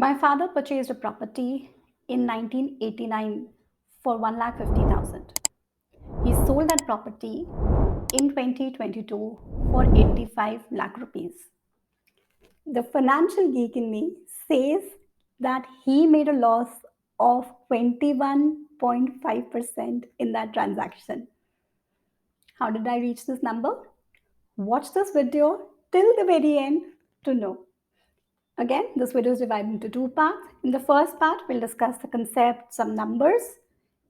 My father purchased a property in 1989 for 1,50,000. He sold that property in 2022 for 85 lakh rupees. The financial geek in me says that he made a loss of 21.5% in that transaction. How did I reach this number? Watch this video till the very end to know. Again, this video is divided into two parts. In the first part, we'll discuss the concept, some numbers.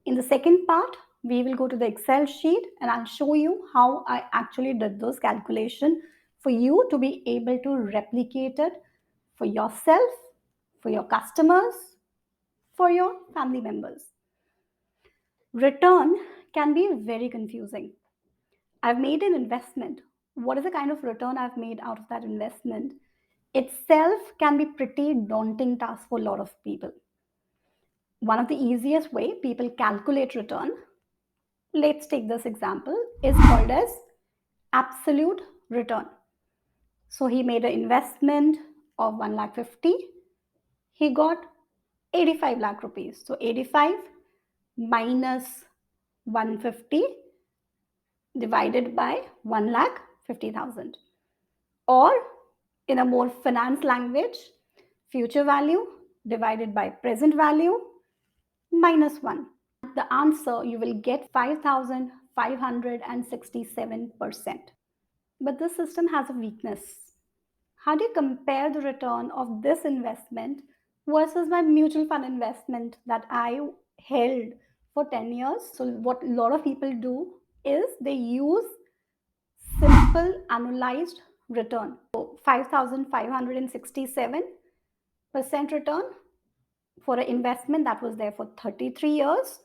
In the second part, we will go to the Excel sheet and I'll show you how I actually did those calculations for you to be able to replicate it for yourself, for your customers, for your family members. Return can be very confusing. I've made an investment. What is the kind of return I've made out of that investment? Itself can be pretty daunting task for a lot of people. One of the easiest way people calculate return, let's take this example, is called as absolute return. So he made an investment of 1,50,000. He got 85 lakh rupees. So 85 minus 150 divided by 1,50,000. Or in a more finance language, future value divided by present value minus 1. The answer you will get 5,567%. But this system has a weakness. How do you compare the return of this investment versus my mutual fund investment that I held for 10 years? So, what a lot of people do is they use simple annualized return. So 5,567% return for an investment that was there for 33 years.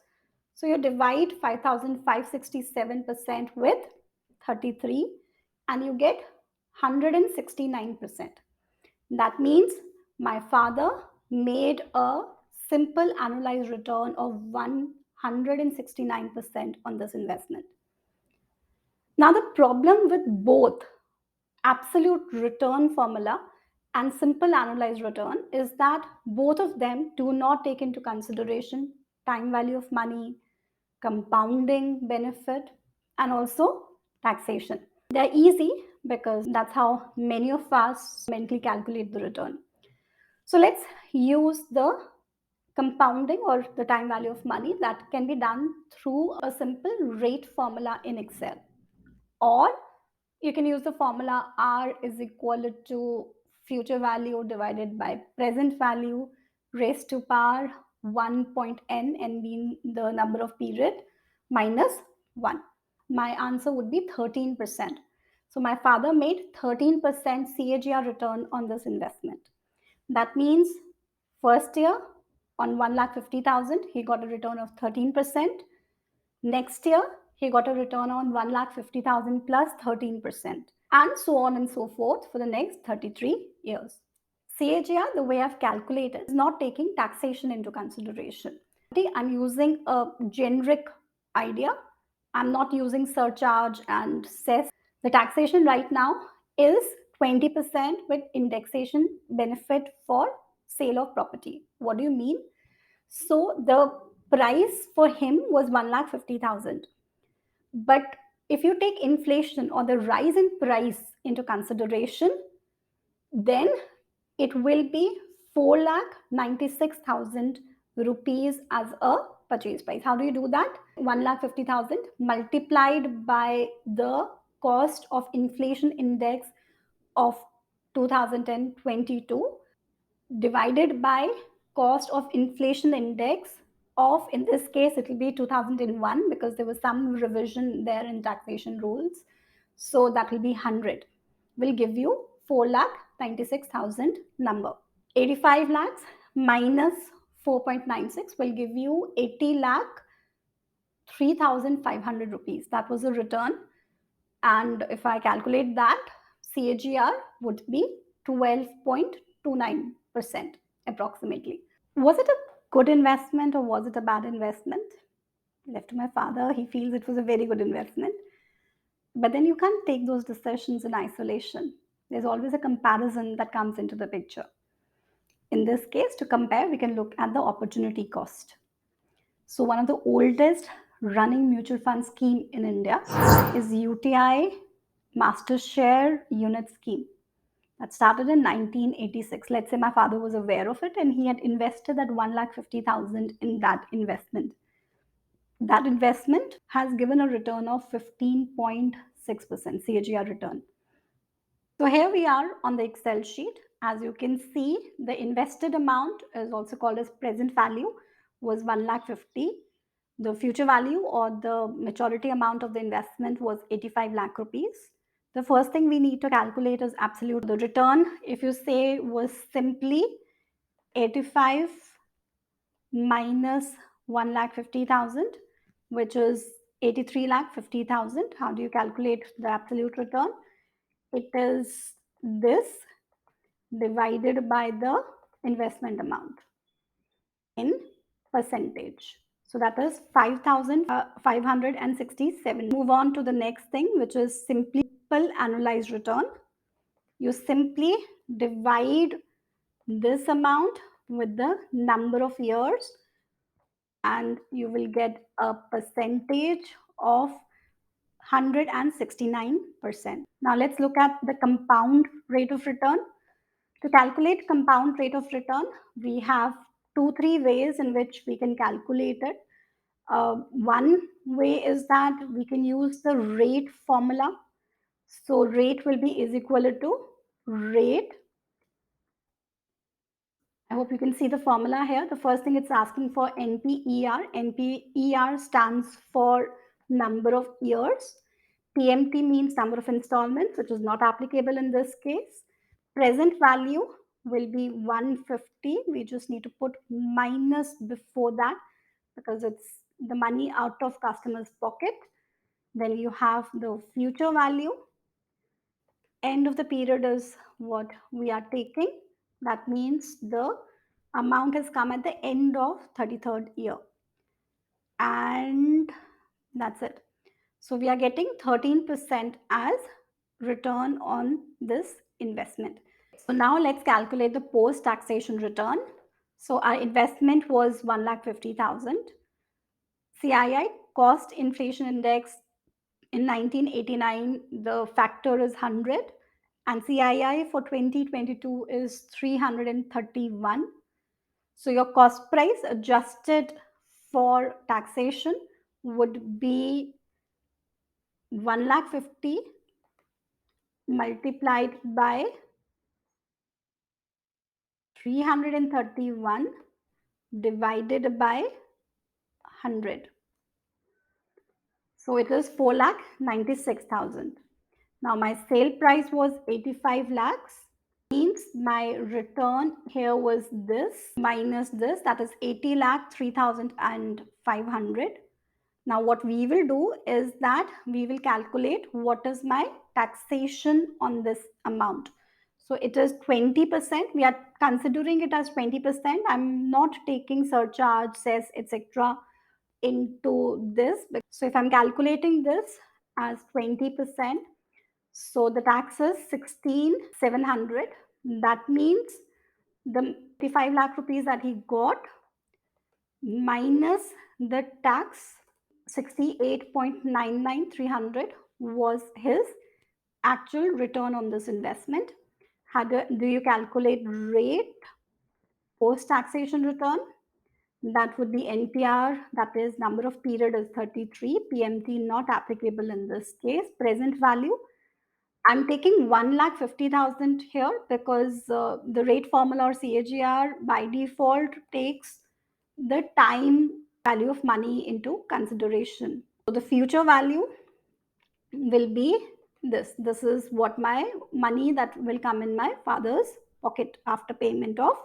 So you divide 5,567% with 33 and you get 169%. That means my father made a simple annualized return of 169% on this investment. Now, the problem with both absolute return formula and simple annualized return is that both of them do not take into consideration time value of money, compounding benefit, and also taxation. They're easy because that's how many of us mentally calculate the return. So let's use the compounding or the time value of money that can be done through a simple rate formula in Excel. Or you can use the formula R is equal to future value divided by present value raised to power 1.n, n being the number of period, minus 1. My answer would be 13%. So my father made 13% CAGR return on this investment. That means first year on 1,50,000, he got a return of 13%. Next year, he got a return on 1,50,000 plus 13%, and so on and so forth for the next 33 years. CAGR, the way I've calculated, is not taking taxation into consideration. I'm using a generic idea. I'm not using surcharge and cess. The taxation right now is 20% with indexation benefit for sale of property. What do you mean? So the price for him was 1,50,000. But if you take inflation or the rise in price into consideration, then it will be 4,96,000 rupees as a purchase price. How do you do that? 1,50,000 multiplied by the cost of inflation index of 2022 divided by cost of inflation index of, in this case it will be 2001 because there was some revision there in taxation rules, so that will be 100, will give you 4,96,000 number. 85 lakhs minus 4.96 will give you 80 lakh 3,500 rupees. That was a return, and if I calculate that, CAGR would be 12.29% approximately. Was it a good investment or was it a bad investment? Left to my father, he feels it was a very good investment. But then you can't take those decisions in isolation. There's always a comparison that comes into the picture. In this case, to compare, we can look at the opportunity cost. So one of the oldest running mutual fund scheme in India is UTI Master Share Unit Scheme that started in 1986. Let's say my father was aware of it and he had invested that 1,50,000 in that investment. That investment has given a return of 15.6% CAGR return. So here we are on the Excel sheet. As you can see, the invested amount is also called as present value was 1,50,000. The future value or the maturity amount of the investment was 85 lakh rupees. The first thing we need to calculate is absolute. The return, if you say, was simply 85 minus 1,50,000, which is 83 lakh 50,000. How do you calculate the absolute return? It is this divided by the investment amount in percentage. So that is 5,567. Move on to the next thing, which is simple annualized return. You simply divide this amount with the number of years and you will get a percentage of 169%. Now let's look at the compound rate of return. To calculate compound rate of return, we have 2-3 ways in which we can calculate it. One way is that we can use the rate formula. So rate will be is equal to rate. I hope you can see the formula here. The first thing it's asking for NPER. NPER stands for number of years. TMT means number of installments, which is not applicable in this case. Present value will be 150. We just need to put minus before that because it's the money out of customer's pocket. Then you have the future value. End of the period is what we are taking. That means the amount has come at the end of 33rd year. And that's it. So we are getting 13% as return on this investment. So now let's calculate the post taxation return. So our investment was 1,50,000. CII cost inflation index in 1989, the factor is 100 and CII for 2022 is 331. So your cost price adjusted for taxation would be 1,50,000 multiplied by 331 divided by 100. So it is 4,96,000. Now my sale price was 85 lakhs. Means my return here was this minus this, that is 80 lakh 3,500. Now what we will do is that we will calculate what is my taxation on this amount. So it is 20%. We are considering it as 20%. I'm not taking surcharge, cess, etc. into this. So if I'm calculating this as 20%, so the tax is 16,700. That means the 55 lakh rupees that he got minus the tax 68.99300 was his actual return on this investment. Do you calculate rate post taxation return? That would be NPR, that is number of period is 33, PMT not applicable in this case. Present value, I'm taking 1,50,000 here because the rate formula or CAGR by default takes the time value of money into consideration. So the future value will be this. This is what my money that will come in my father's pocket after payment of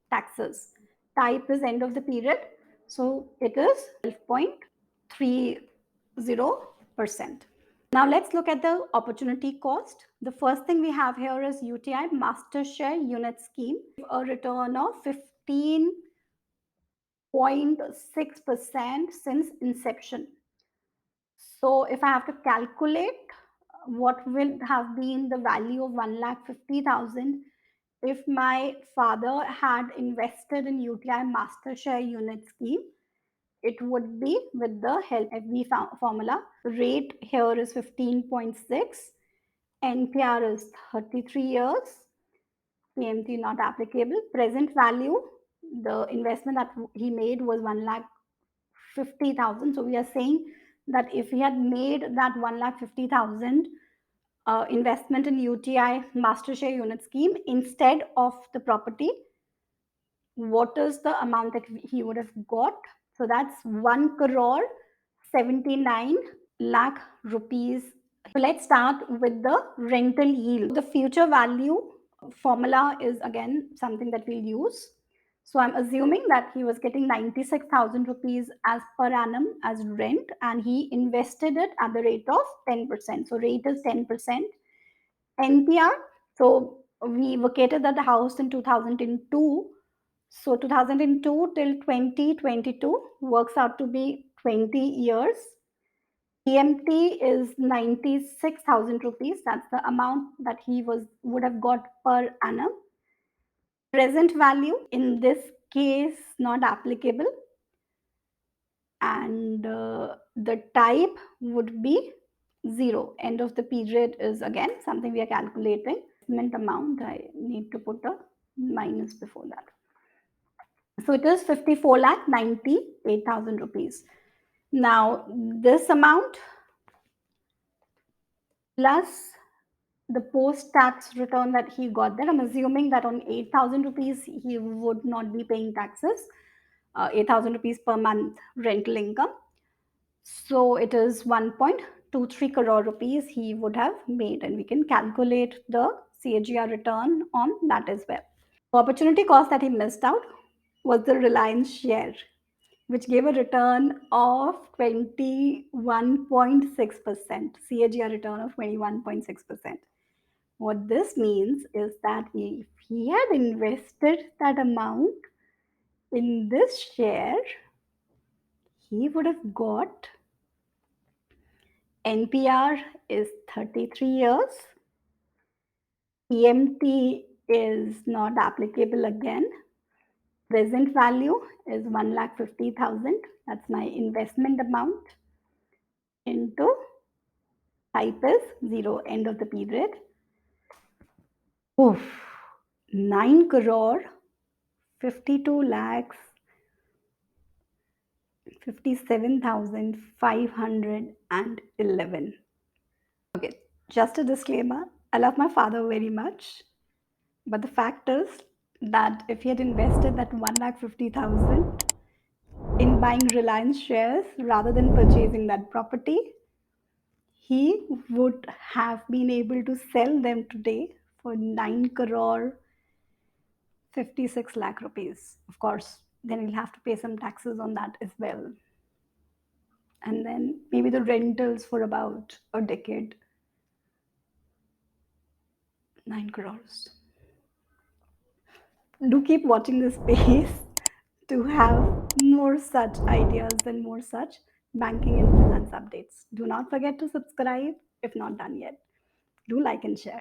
taxes. Type is end of the period. So it is 12.30%. Now let's look at the opportunity cost. The first thing we have here is UTI Master Share Unit Scheme, a return of 15.6% since inception. So if I have to calculate what will have been the value of 1,50,000 if my father had invested in UTI master share unit scheme, it would be with the help FV formula. Rate here is 15.6, NPR is 33 years, PMT not applicable. Present value, the investment that he made was 1,50,000. So we are saying that if he had made that 1,50,000 investment in UTI master share unit scheme instead of the property, what is the amount that he would have got? So that's 1 crore 79 lakh rupees. So let's start with the rental yield. The future value formula is again something that we'll use. So I'm assuming that he was getting 96,000 rupees as per annum as rent, and he invested it at the rate of 10%. So rate is 10%. NPR, so we vacated that house in 2002. So 2002 till 2022 works out to be 20 years. PMT is 96,000 rupees. That's the amount that he would have got per annum. Present value in this case not applicable, and the type would be zero. End of the period is again something we are calculating. Investment amount, I need to put a minus before that. So it is 54 lakh 98,000 rupees. Now this amount plus the post-tax return that he got there, I'm assuming that on 8,000 rupees he would not be paying taxes, 8,000 rupees per month rental income. So it is 1.23 crore rupees he would have made, and we can calculate the CAGR return on that as well. The opportunity cost that he missed out was the Reliance share, which gave a return of 21.6%, CAGR return of 21.6%. What this means is that if he had invested that amount in this share, he would have got NPR is 33 years, PMT is not applicable again, present value is 1,50,000. That's my investment amount into type is zero, end of the period. Oof, 9 crore 52 lakhs 57,511. Okay, just a disclaimer, I love my father very much, but the fact is that if he had invested that 1,50,000 in buying Reliance shares rather than purchasing that property, he would have been able to sell them today for 9 crore 56 lakh rupees. Of course, then he'll have to pay some taxes on that as well. And then maybe the rentals for about a decade. 9 crores. Do keep watching this space to have more such ideas and more such banking and finance updates. Do not forget to subscribe if not done yet. Do like and share.